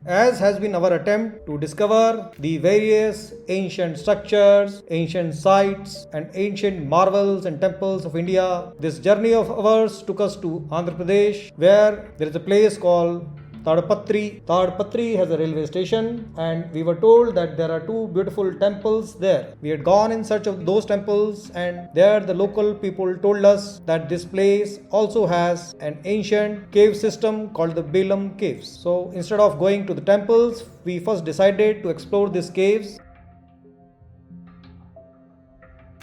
as has been our attempt to discover the various ancient structures, ancient sites, and ancient marvels and temples of India. This journey of ours took us to Andhra Pradesh, where there is a place called Tadpatri. Tadpatri has a railway station, and we were told that there are two beautiful temples there. We had gone in search of those temples, and there the local people told us that this place also has an ancient cave system called the Belum Caves. So instead of going to the temples, we first decided to explore these caves.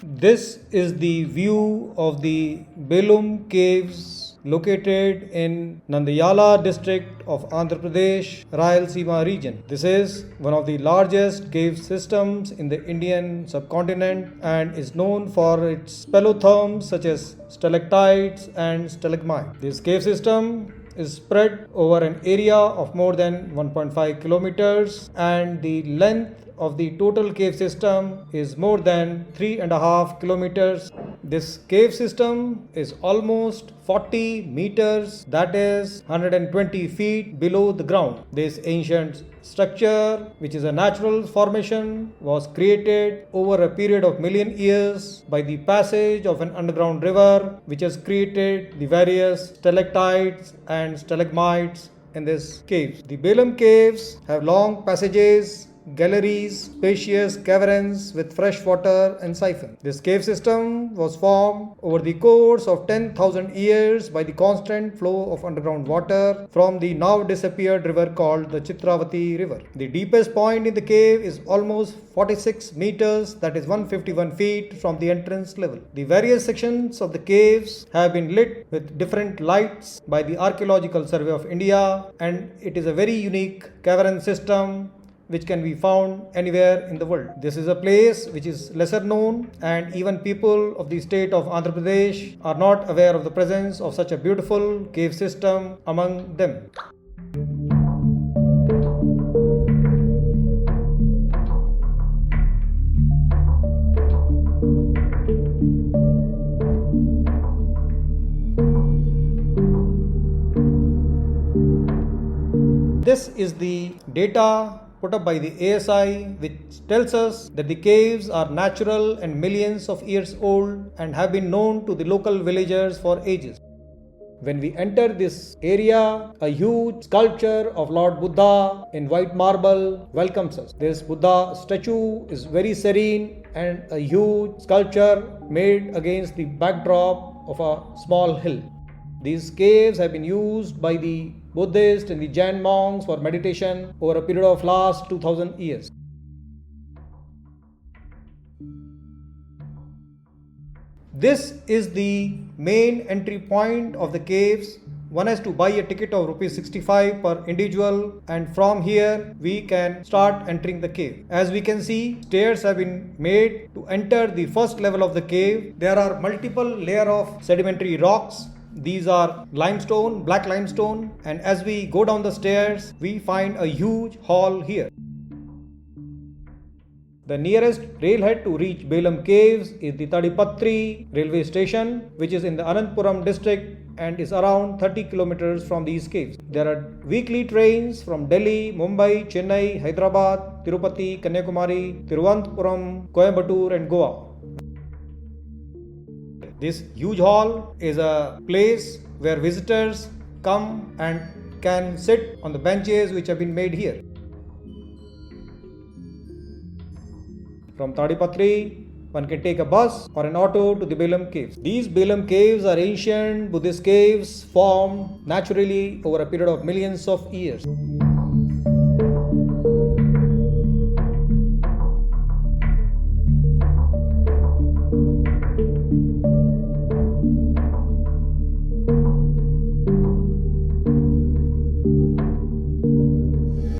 This is the view of the Belum Caves located in Nandyala district of Andhra Pradesh, Rayalaseema region. This is one of the largest cave systems in the Indian subcontinent and is known for its speleothems such as stalactites and stalagmite. This cave system is spread over an area of more than 1.5 kilometers, and the length of the total cave system is more than 3.5 kilometers. This cave system is almost 40 meters, that is 120 feet below the ground. This ancient structure, which is a natural formation, was created over a period of million years by the passage of an underground river, which has created the various stalactites and stalagmites in this cave. The Belum Caves have long passages, galleries, spacious caverns with fresh water and siphons. This cave system was formed over the course of 10,000 years by the constant flow of underground water from the now disappeared river called the Chitravathi river. The deepest point in the cave is almost 46 meters, that is 151 feet from the entrance level. The various sections of the caves have been lit with different lights by the Archaeological Survey of India, and it is a very unique cavern system which can be found anywhere in the world. This is a place which is lesser known, and even people of the state of Andhra Pradesh are not aware of the presence of such a beautiful cave system among them. This is the data put up by the ASI, which tells us that the caves are natural and millions of years old and have been known to the local villagers for ages. When we enter this area, a huge sculpture of Lord Buddha in white marble welcomes us. This Buddha statue is very serene and a huge sculpture made against the backdrop of a small hill. These caves have been used by the Buddhist and the Jain monks for meditation over a period of last 2000 years. This is the main entry point of the caves. One has to buy a ticket of rupees 65 per individual, and from here we can start entering the cave. As we can see, stairs have been made to enter the first level of the cave. There are multiple layers of sedimentary rocks. These are limestone, black limestone, and as we go down the stairs, we find a huge hall here. The nearest railhead to reach Belum Caves is the Tadipatri railway station, which is in the Anantpuram district and is around 30 kilometers from these caves. There are weekly trains from Delhi, Mumbai, Chennai, Hyderabad, Tirupati, Kanyakumari, Thiruvananthapuram, Coimbatore and Goa. This huge hall is a place where visitors come and can sit on the benches which have been made here. From Tadipatri, one can take a bus or an auto to the Belum Caves. These Belum Caves are ancient Buddhist caves formed naturally over a period of millions of years.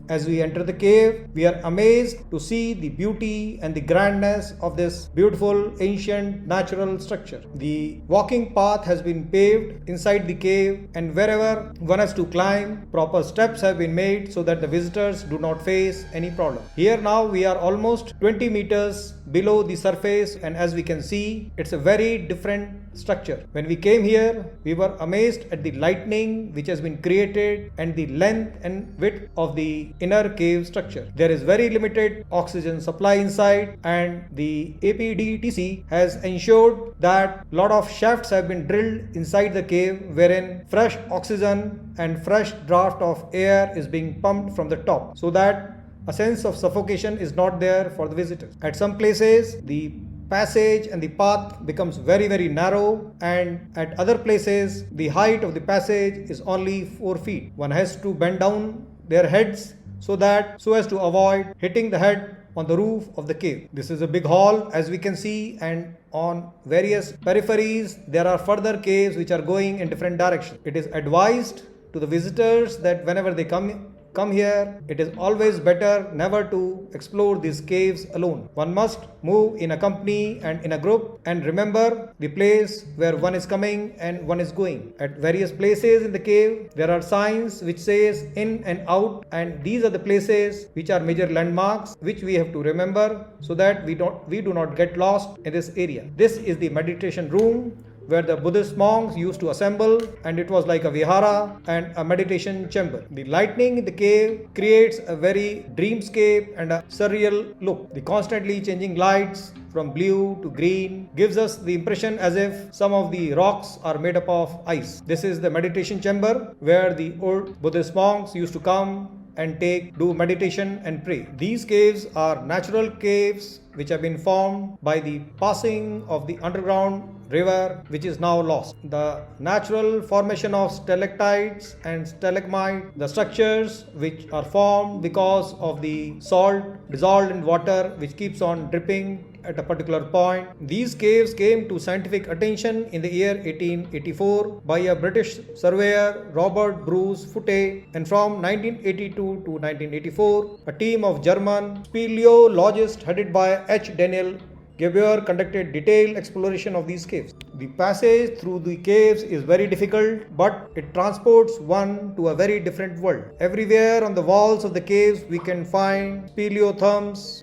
As we enter the cave, we are amazed to see the beauty and the grandness of this beautiful ancient natural structure. The walking path has been paved inside the cave, and wherever one has to climb, proper steps have been made so that the visitors do not face any problem. Here now we are almost 20 meters below the surface, and as we can see, it's a very different structure. When we came here, we were amazed at the lighting which has been created and the length and width of the inner cave structure. There is very limited oxygen supply inside, and the APDTC has ensured that lot of shafts have been drilled inside the cave wherein fresh oxygen and fresh draft of air is being pumped from the top, so that a sense of suffocation is not there for the visitors. At some places, the passage and the path becomes very narrow, and at other places the height of the passage is only 4 feet. One has to bend down their heads so as to avoid hitting the head on the roof of the cave. This is a big hall, as we can see, and on various peripheries there are further caves which are going in different directions. It is advised to the visitors that whenever they come here, it is always better never to explore these caves alone. One must move in a company and in a group, and remember the place where one is coming and one is going. At various places in the cave, there are signs which says in and out, and these are the places which are major landmarks which we have to remember so that we do not get lost in this area. This is the meditation room where the Buddhist monks used to assemble, and it was like a Vihara and a meditation chamber. The lighting in the cave creates a very dreamscape and a surreal look. The constantly changing lights from blue to green gives us the impression as if some of the rocks are made up of ice. This is the meditation chamber where the old Buddhist monks used to come and do meditation and pray. These caves are natural caves which have been formed by the passing of the underground river, which is now lost. The natural formation of stalactites and stalagmite, the structures which are formed because of the salt dissolved in water which keeps on dripping at a particular point. These caves came to scientific attention in the year 1884 by a British surveyor, Robert Bruce Foote, and from 1982 to 1984, a team of German speleologists headed by H. Daniel Gabeur conducted detailed exploration of these caves. The passage through the caves is very difficult, but it transports one to a very different world. Everywhere on the walls of the caves we can find speleothems.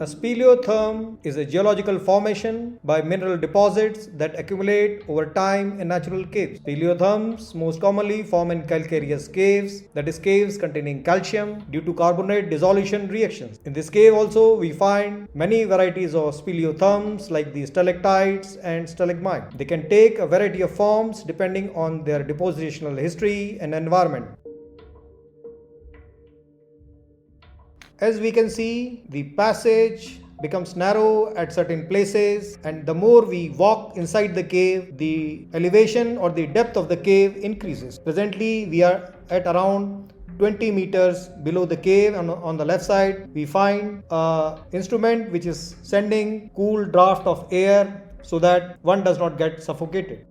A speleothem is a geological formation by mineral deposits that accumulate over time in natural caves. Speleothems most commonly form in calcareous caves, that is, caves containing calcium due to carbonate dissolution reactions. In this cave also we find many varieties of speleothems like the stalactites and stalagmite. They can take a variety of forms depending on their depositional history and environment. As we can see, the passage becomes narrow at certain places, and the more we walk inside the cave, the elevation or the depth of the cave increases. Presently, we are at around 20 meters below the cave. On the left side, we find an instrument which is sending cool draft of air so that one does not get suffocated.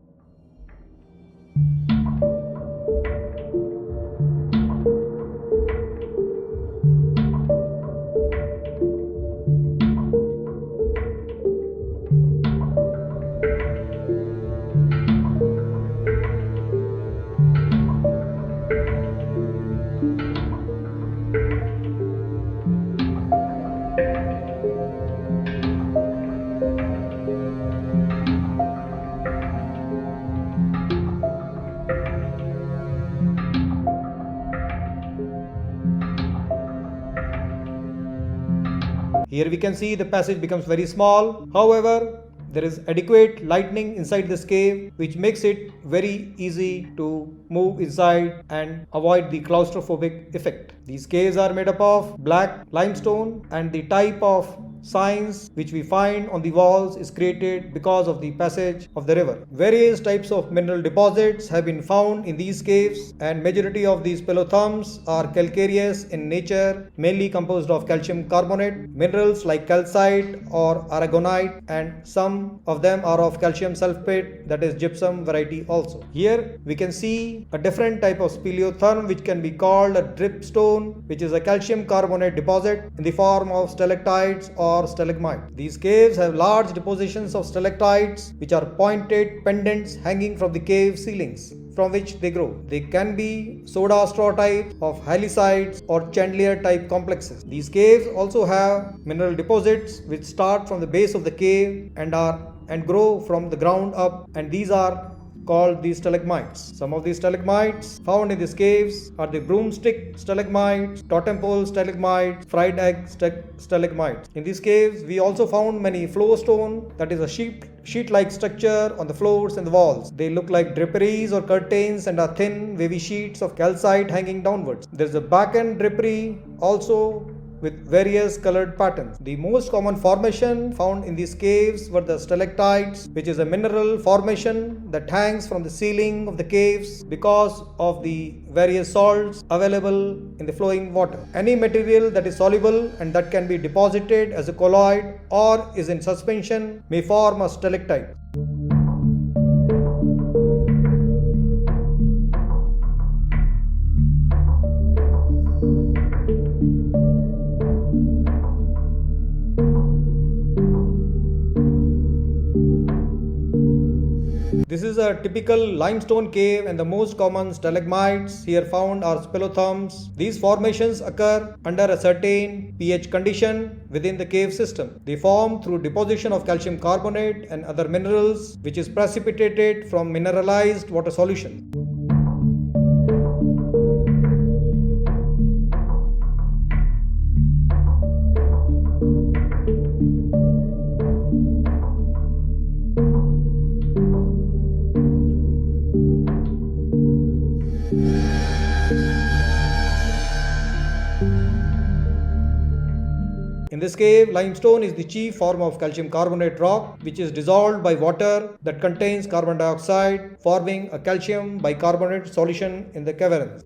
Here we can see the passage becomes very small. However, there is adequate lighting inside this cave, which makes it very easy to move inside and avoid the claustrophobic effect. These caves are made up of black limestone, and the type of signs which we find on the walls is created because of the passage of the river. Various types of mineral deposits have been found in these caves, and majority of these speleothems are calcareous in nature, mainly composed of calcium carbonate, minerals like calcite or aragonite, and some of them are of calcium sulfate, that is gypsum variety also. Here we can see a different type of speleothem which can be called a dripstone, which is a calcium carbonate deposit in the form of stalactites or stalagmite. These caves have large depositions of stalactites which are pointed pendants hanging from the cave ceilings. from which they grow. They can be soda straw type of halicides or chandelier type complexes. These caves also have mineral deposits which start from the base of the cave and grow from the ground up, and these are called the stalagmites. Some of these stalagmites found in these caves are the broomstick stalagmites, totem pole stalagmites, fried egg stalagmites. In these caves, we also found many flowstone, that is a sheet-like structure on the floors and the walls. They look like draperies or curtains and are thin, wavy sheets of calcite hanging downwards. There is a back-end drapery also with various colored patterns. The most common formation found in these caves were the stalactites, which is a mineral formation that hangs from the ceiling of the caves because of the various salts available in the flowing water. Any material that is soluble and that can be deposited as a colloid or is in suspension may form a stalactite. This is a typical limestone cave, and the most common stalagmites here found are speleothems. These formations occur under a certain pH condition within the cave system. They form through deposition of calcium carbonate and other minerals, which is precipitated from mineralized water solution. In this cave, limestone is the chief form of calcium carbonate rock, which is dissolved by water that contains carbon dioxide, forming a calcium bicarbonate solution in the caverns.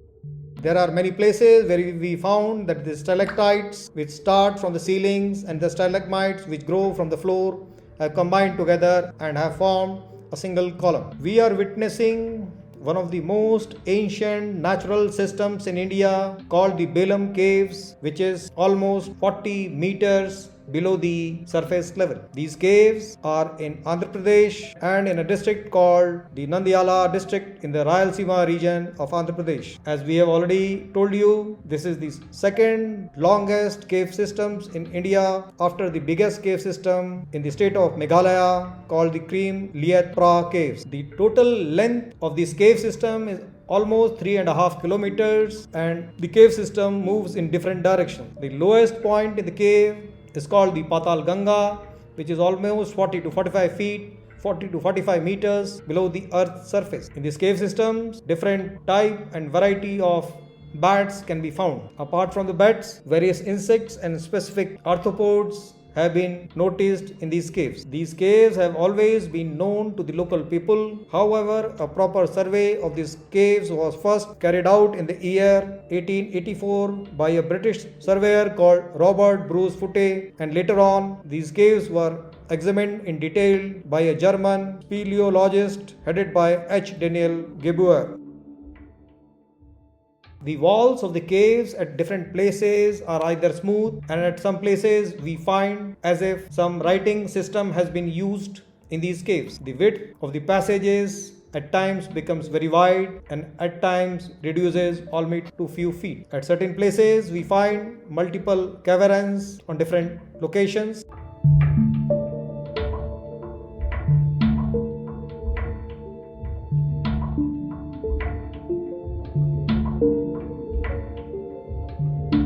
There are many places where we found that the stalactites, which start from the ceilings, and the stalagmites, which grow from the floor, have combined together and have formed a single column. We are witnessing one of the most ancient natural systems in India called the Belum Caves, which is almost 40 meters below the surface level. These caves are in Andhra Pradesh and in a district called the Nandyala district in the Rayalaseema region of Andhra Pradesh. As we have already told you, this is the second longest cave systems in India after the biggest cave system in the state of Meghalaya called the Cream Liat Pra Caves. The total length of this cave system is almost 3.5 kilometers, and the cave system moves in different directions. The lowest point in the cave is called the Pataalaganga, which is almost 40 to 45 meters below the earth's surface. In these cave systems, different type and variety of bats can be found. Apart from the bats, various insects and specific arthropods have been noticed in these caves. These caves have always been known to the local people. However, a proper survey of these caves was first carried out in the year 1884 by a British surveyor called Robert Bruce Foote, and later on these caves were examined in detail by a German speleologist headed by H. Daniel Gabeur. The walls of the caves at different places are either smooth, and at some places we find as if some writing system has been used in these caves. The width of the passages at times becomes very wide and at times reduces only to few feet. At certain places we find multiple caverns on different locations.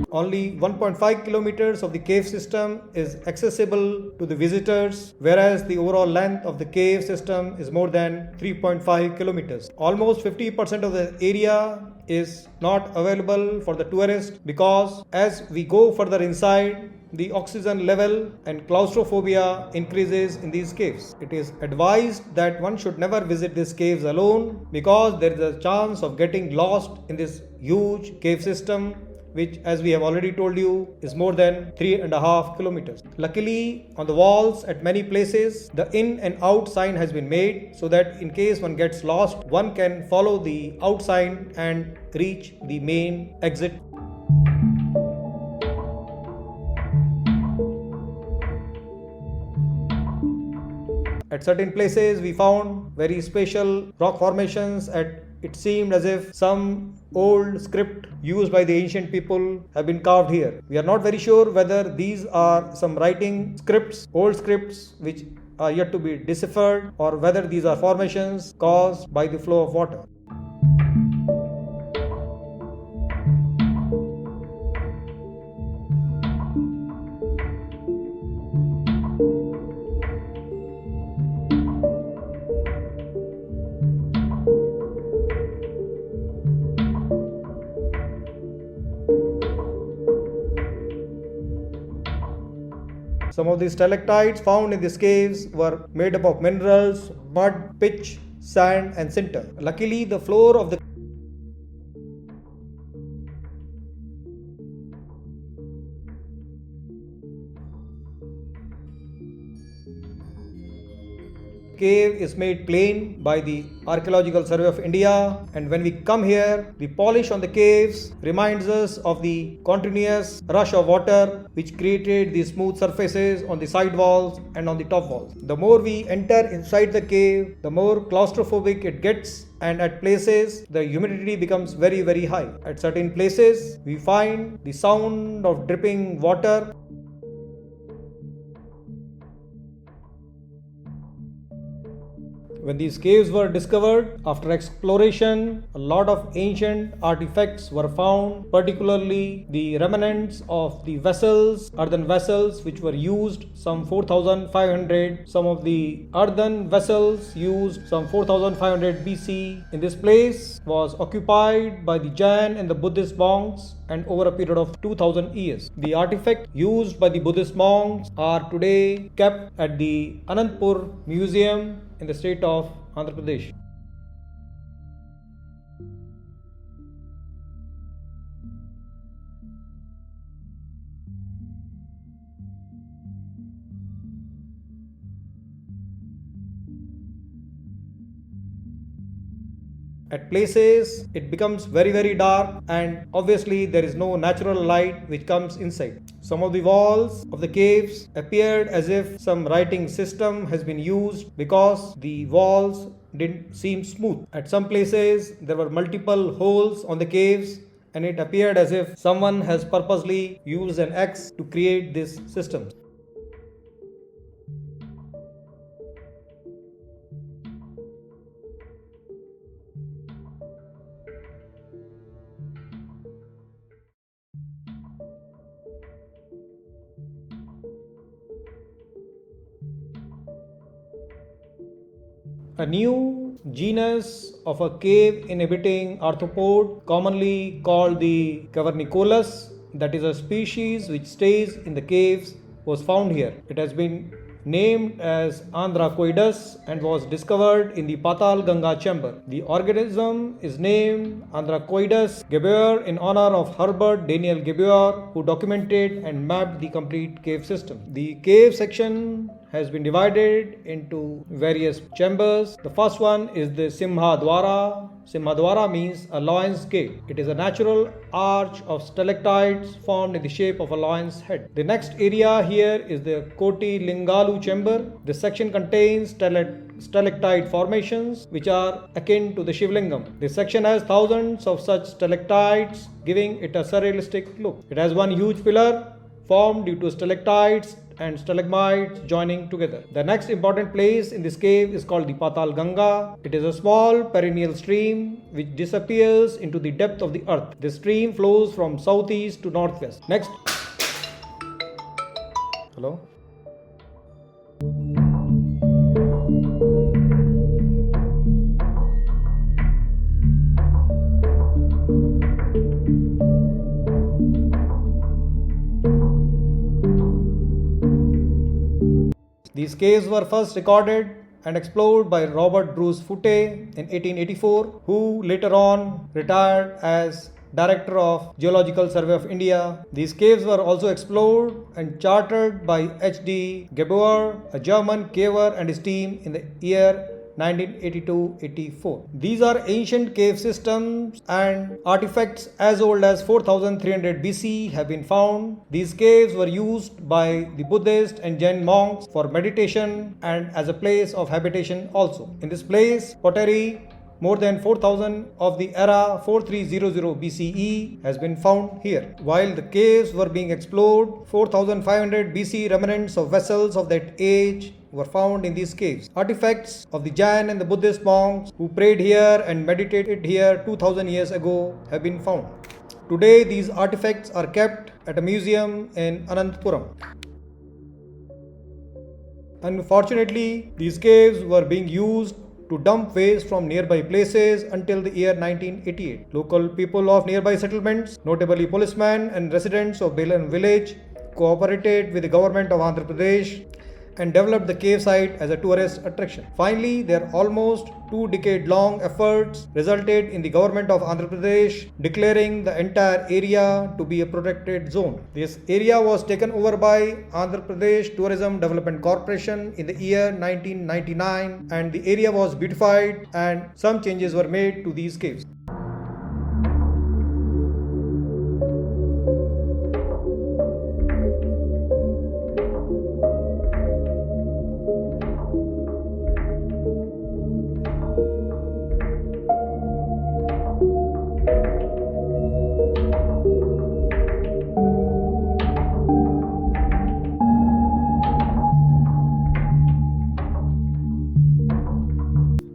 Only 1.5 kilometers of the cave system is accessible to the visitors, whereas the overall length of the cave system is more than 3.5 kilometers. Almost 50% of the area is not available for the tourists because as we go further inside, the oxygen level and claustrophobia increases in these caves. It is advised that one should never visit these caves alone because there is a chance of getting lost in this huge cave system, which, as we have already told you, is more than 3.5 kilometers. Luckily, on the walls at many places, the in and out sign has been made so that in case one gets lost, one can follow the out sign and reach the main exit. At certain places, we found very special rock formations at it seemed as if some old script used by the ancient people have been carved here. We are not very sure whether these are some writing scripts, old scripts which are yet to be deciphered, or whether these are formations caused by the flow of water. Some of the stalactites found in these caves were made up of minerals, mud, pitch, sand, and sinter. Luckily, the floor of the cave is made plain by the Archaeological Survey of India, and when we come here, the polish on the caves reminds us of the continuous rush of water which created the smooth surfaces on the side walls and on the top walls. The more we enter inside the cave, the more claustrophobic it gets, and at places the humidity becomes very, very high. At certain places, we find the sound of dripping water. When these caves were discovered, after exploration, a lot of ancient artifacts were found, particularly the remnants of the vessels, earthen vessels, which were used some 4500. Some of the earthen vessels used some 4500 BC. In this place was occupied by the Jain and the Buddhist monks, and over a period of 2000 years. The artifacts used by the Buddhist monks are today kept at the Anandpur Museum in the state of Andhra Pradesh. At places, it becomes very, very dark, and obviously there is no natural light which comes inside. Some of the walls of the caves appeared as if some writing system has been used because the walls didn't seem smooth. At some places, there were multiple holes on the caves, and it appeared as if someone has purposely used an axe to create this system. A new genus of a cave-inhabiting arthropod, commonly called the Cavernicolus, that is a species which stays in the caves, was found here. It has been named as AndhraPradesh and was discovered in the Pataalaganga chamber. The organism is named AndhraPradesh Gabeur in honor of Herbert Daniel Gabeur, who documented and mapped the complete cave system. The cave section has been divided into various chambers. The first one is the Simhadwara. Simhadwara means a lion's gate. It is a natural arch of stalactites formed in the shape of a lion's head. The next area here is the Koti Lingalu chamber. This section contains stalactite formations which are akin to the Shivlingam. This section has thousands of such stalactites, giving it a surrealistic look. It has one huge pillar formed due to stalactites and stalagmites joining together. The next important place in this cave is called the Pataalaganga. It is a small perennial stream which disappears into the depth of the earth. This stream flows from southeast to northwest. Next. Hello? These caves were first recorded and explored by Robert Bruce Foote in 1884, who later on retired as Director of Geological Survey of India. These caves were also explored and charted by H.D. Gabeur, a German caver, and his team in the year 1982-84. These are ancient cave systems, and artifacts as old as 4300 BC have been found. These caves were used by the Buddhist and Jain monks for meditation and as a place of habitation also. In this place, pottery, More than 4000 of the era 4300 BCE has been found here. While the caves were being explored, 4500 BC remnants of vessels of that age were found in these caves. Artifacts of the Jain and the Buddhist monks who prayed here and meditated here 2000 years ago have been found. Today, these artifacts are kept at a museum in Ananthapuram. Unfortunately, these caves were being used to dump waste from nearby places until the year 1988. Local people of nearby settlements, notably policemen and residents of Belum village, cooperated with the government of Andhra Pradesh and developed the cave site as a tourist attraction. Finally, their almost 2-decade-long efforts resulted in the government of Andhra Pradesh declaring the entire area to be a protected zone. This area was taken over by Andhra Pradesh Tourism Development Corporation in the year 1999, and the area was beautified and some changes were made to these caves.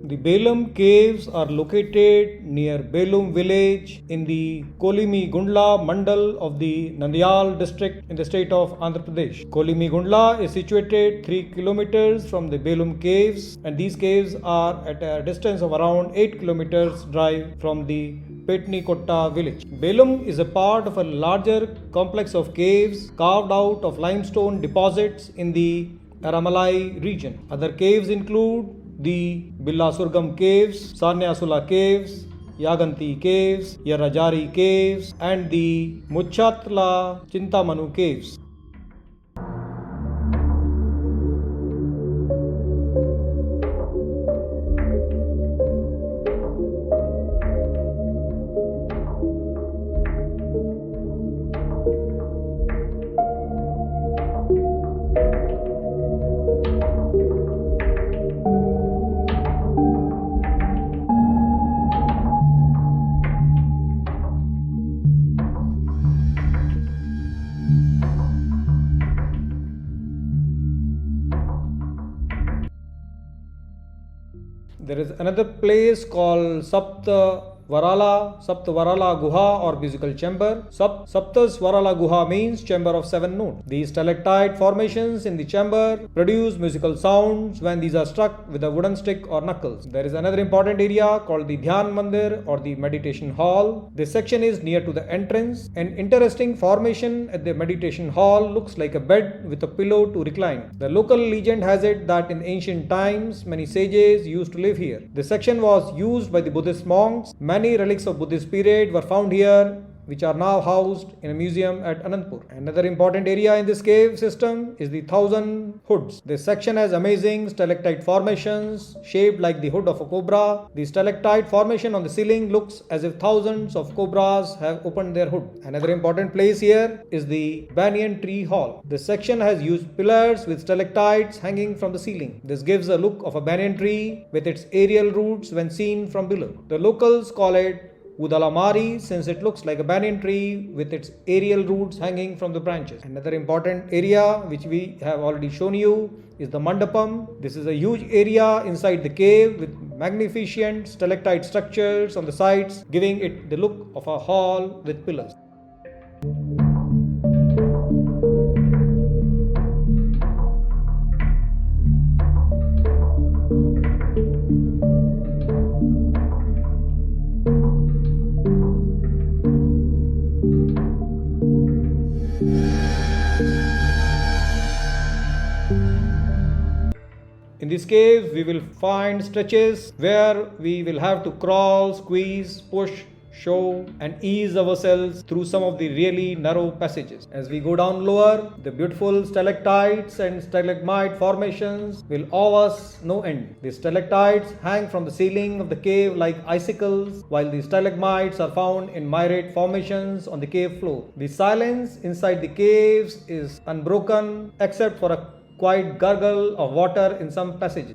The Belum Caves are located near Belum village in the Kolimigundla Mandal of the Nandyala district in the state of Andhra Pradesh. Kolimigundla is situated 3 kilometers from the Belum Caves, and these caves are at a distance of around 8 kilometers drive from the Petnikotta village. Belum is a part of a larger complex of caves carved out of limestone deposits in the Aramalai region. Other caves include the Billasurgam Caves, Sarnyasula Caves, Yaganti Caves, Yarajari Caves, and the Muchatla Chintamanu Caves. There is another place called Saptavarala Guha or musical chamber. Saptasvarala Guha means chamber of 7 notes. These stalactite formations in the chamber produce musical sounds when these are struck with a wooden stick or knuckles. There is another important area called the Dhyan Mandir or the meditation hall. This section is near to the entrance. An interesting formation at the meditation hall looks like a bed with a pillow to recline. The local legend has it that in ancient times many sages used to live here. This section was used by the Buddhist monks. Many relics of Buddhist period were found here, which are now housed in a museum at Anantapur. Another important area in this cave system is the 1000 hoods. This section has amazing stalactite formations shaped like the hood of a cobra. The stalactite formation on the ceiling looks as if thousands of cobras have opened their hood. Another important place here is the banyan tree hall. This section has used pillars with stalactites hanging from the ceiling. This gives a look of a banyan tree with its aerial roots when seen from below. The locals call it Udalamari since it looks like a banyan tree with its aerial roots hanging from the branches. Another important area which we have already shown you is the Mandapam. This is a huge area inside the cave with magnificent stalactite structures on the sides, giving it the look of a hall with pillars. In this cave, we will find stretches where we will have to crawl, squeeze, push, shove and ease ourselves through some of the really narrow passages. As we go down lower, the beautiful stalactites and stalagmite formations will awe us no end. The stalactites hang from the ceiling of the cave like icicles, while the stalagmites are found in myriad formations on the cave floor. The silence inside the caves is unbroken except for a quiet gurgle of water in some passages.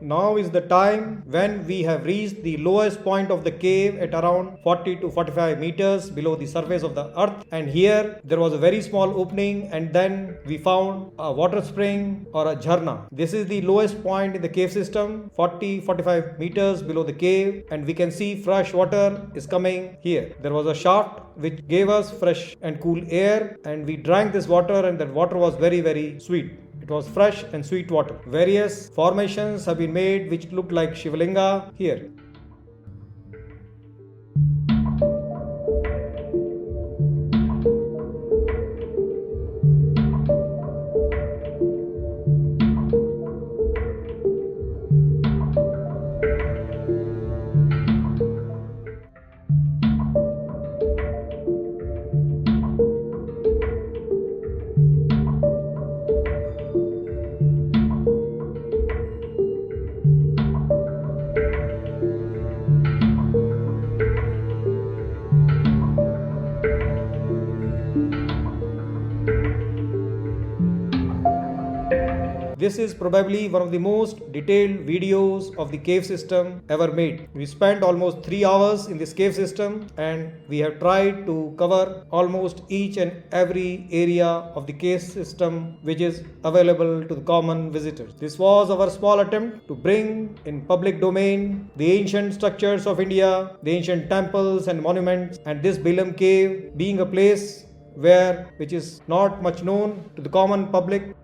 Now is the time when we have reached the lowest point of the cave at around 40 to 45 meters below the surface of the earth, and here there was a very small opening, and then we found a water spring or a jharna. This is the lowest point in the cave system, 40-45 meters below the cave, and we can see fresh water is coming here. There was a shaft which gave us fresh and cool air, and we drank this water, and that water was very, very sweet. It was fresh and sweet water. Various formations have been made which look like Shivalinga here. This is probably one of the most detailed videos of the cave system ever made. We spent almost 3 hours in this cave system, and we have tried to cover almost each and every area of the cave system which is available to the common visitors. This was our small attempt to bring in public domain the ancient structures of India, the ancient temples and monuments, and this Belum cave being a place which is not much known to the common public.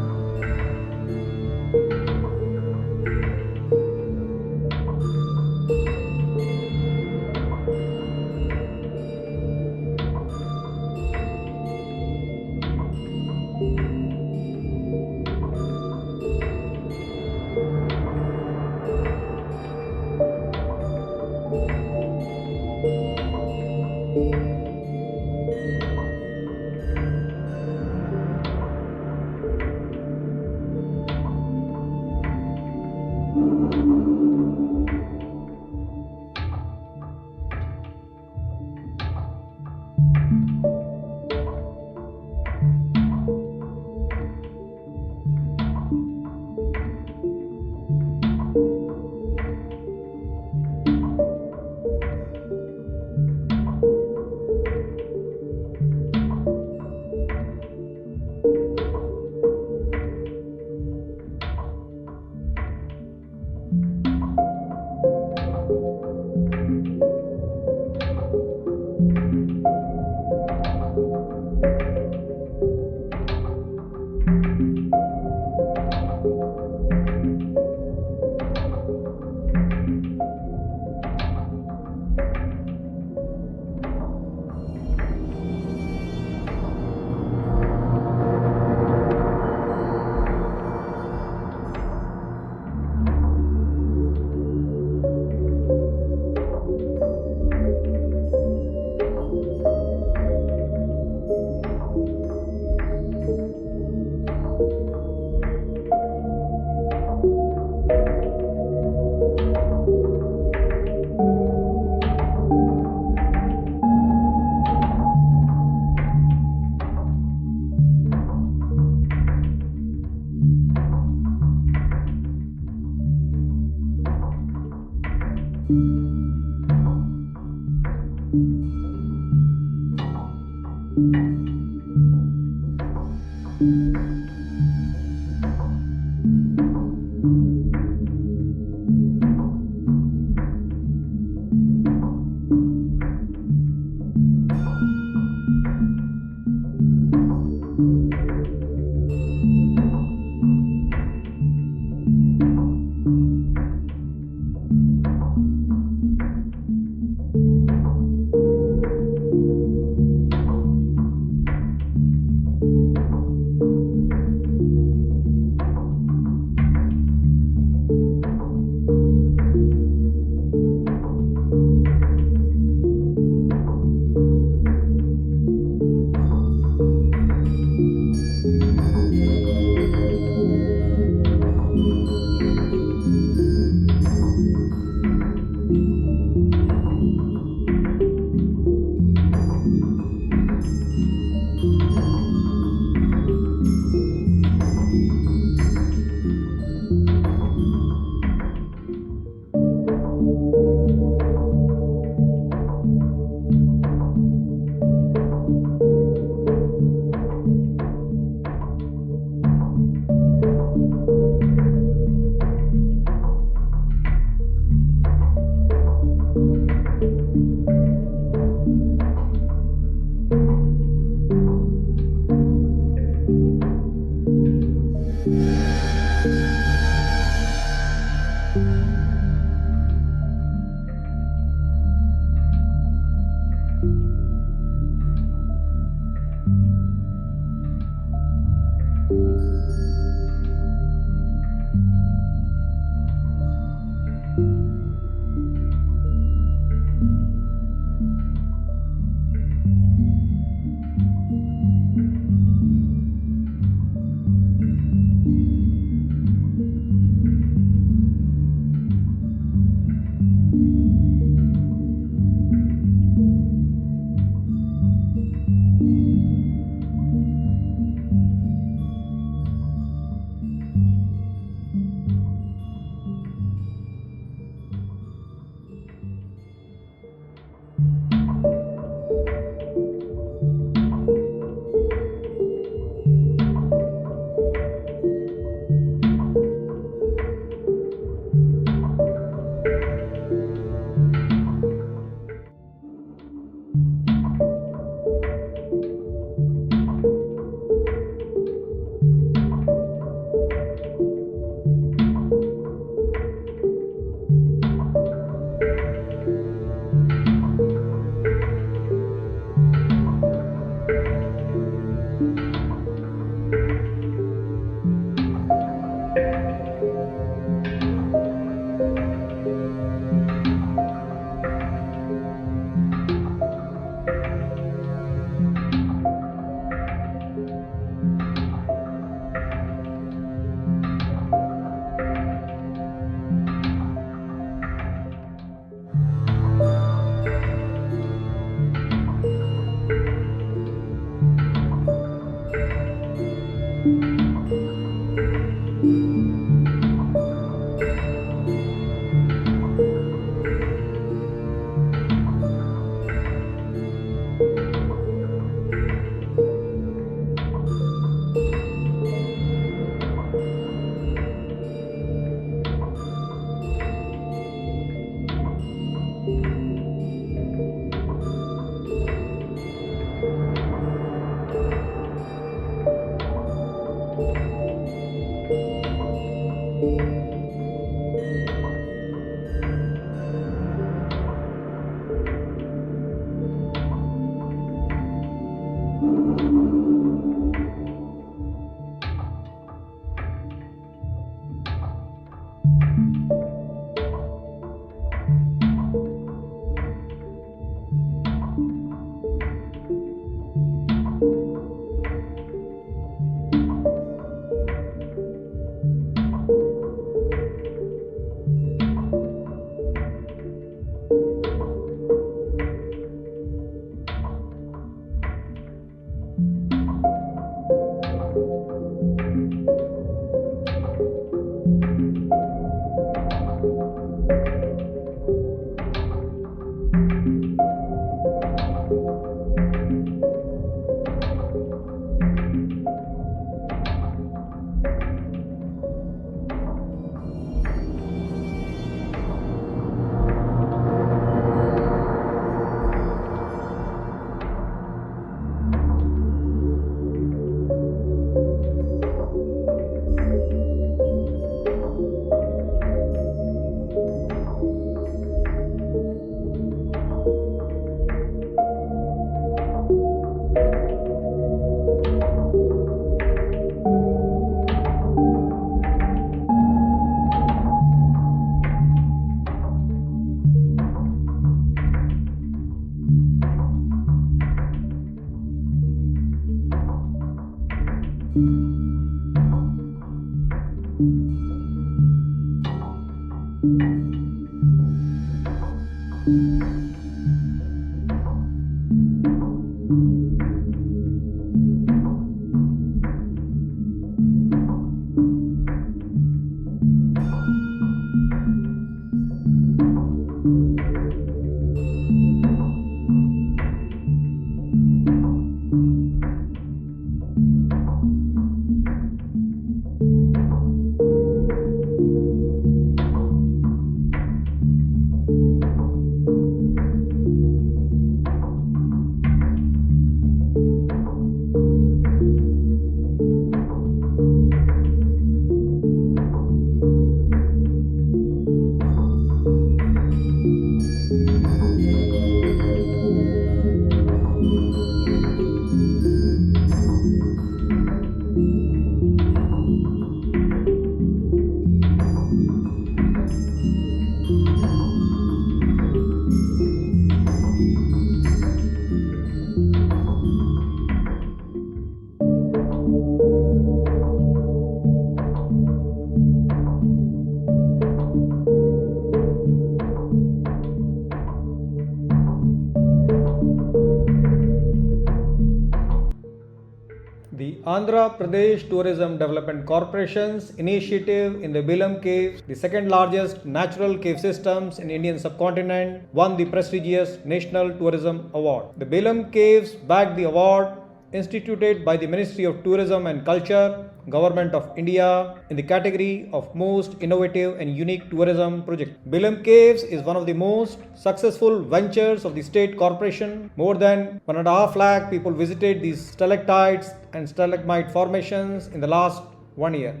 The AndhraPradesh Tourism Development Corporation's initiative in the Belum Caves, the second largest natural cave systems in Indian subcontinent, won the prestigious National Tourism Award. The Belum Caves bagged the award instituted by the Ministry of Tourism and Culture, Government of India, in the category of most innovative and unique tourism project. Belum Caves is one of the most successful ventures of the state corporation. More than 1.5 lakh people visited these stalactites and stalagmite formations in the last 1 year.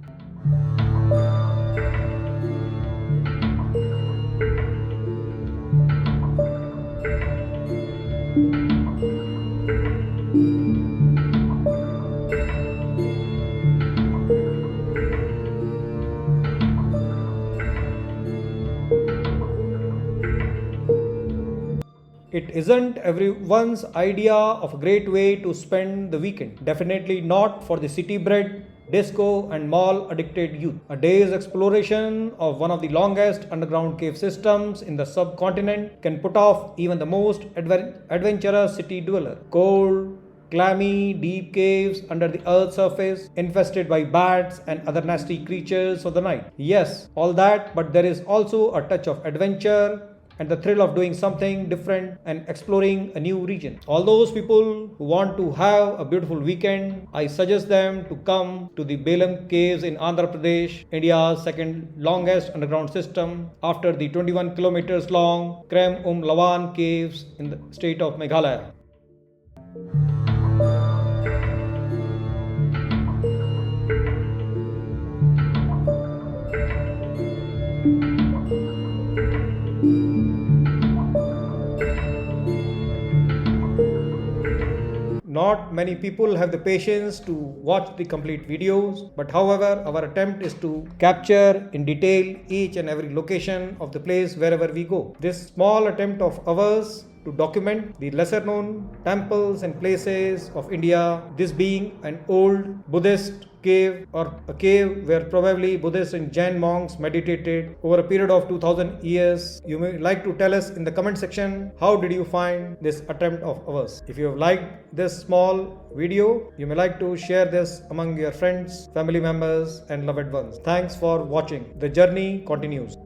It isn't everyone's idea of a great way to spend the weekend. Definitely not for the city-bred, disco and mall-addicted youth. A day's exploration of one of the longest underground cave systems in the subcontinent can put off even the most adventurous city dweller. Cold, clammy, deep caves under the earth's surface, infested by bats and other nasty creatures of the night. Yes, all that, but there is also a touch of adventure and the thrill of doing something different and exploring a new region. All those people who want to have a beautiful weekend, I suggest them to come to the Belum Caves in Andhra Pradesh, India's second longest underground system after the 21 kilometers long Krem Lawan Caves in the state of Meghalaya. Not many people have the patience to watch the complete videos, but however, our attempt is to capture in detail each and every location of the place wherever we go. This small attempt of ours to document the lesser known temples and places of India, this being an old Buddhist cave or a cave where probably Buddhist and Jain monks meditated over a period of 2000 years. You may like to tell us in the comment section, how did you find this attempt of ours? If you have liked this small video, you may like to share this among your friends, family members and loved ones. Thanks for watching. The journey continues.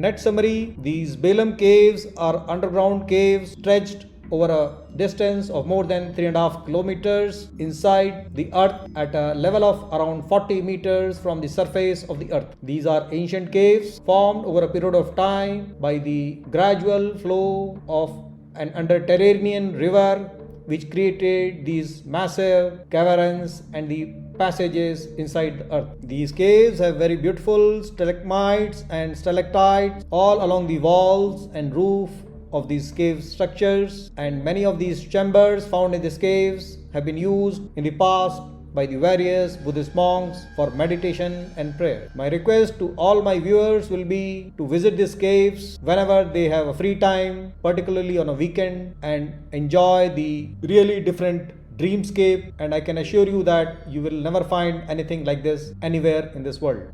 net summary, these Belum Caves are underground caves stretched over a distance of more than 3.5 kilometers inside the earth at a level of around 40 meters from the surface of the earth. These are ancient caves formed over a period of time by the gradual flow of an underterranean river, which created these massive caverns and the passages inside the earth. These caves have very beautiful stalagmites and stalactites all along the walls and roof of these cave structures, and many of these chambers found in these caves have been used in the past by the various Buddhist monks for meditation and prayer. My request to all my viewers will be to visit these caves whenever they have a free time, particularly on a weekend, and enjoy the really different dreamscape, and I can assure you that you will never find anything like this anywhere in this world.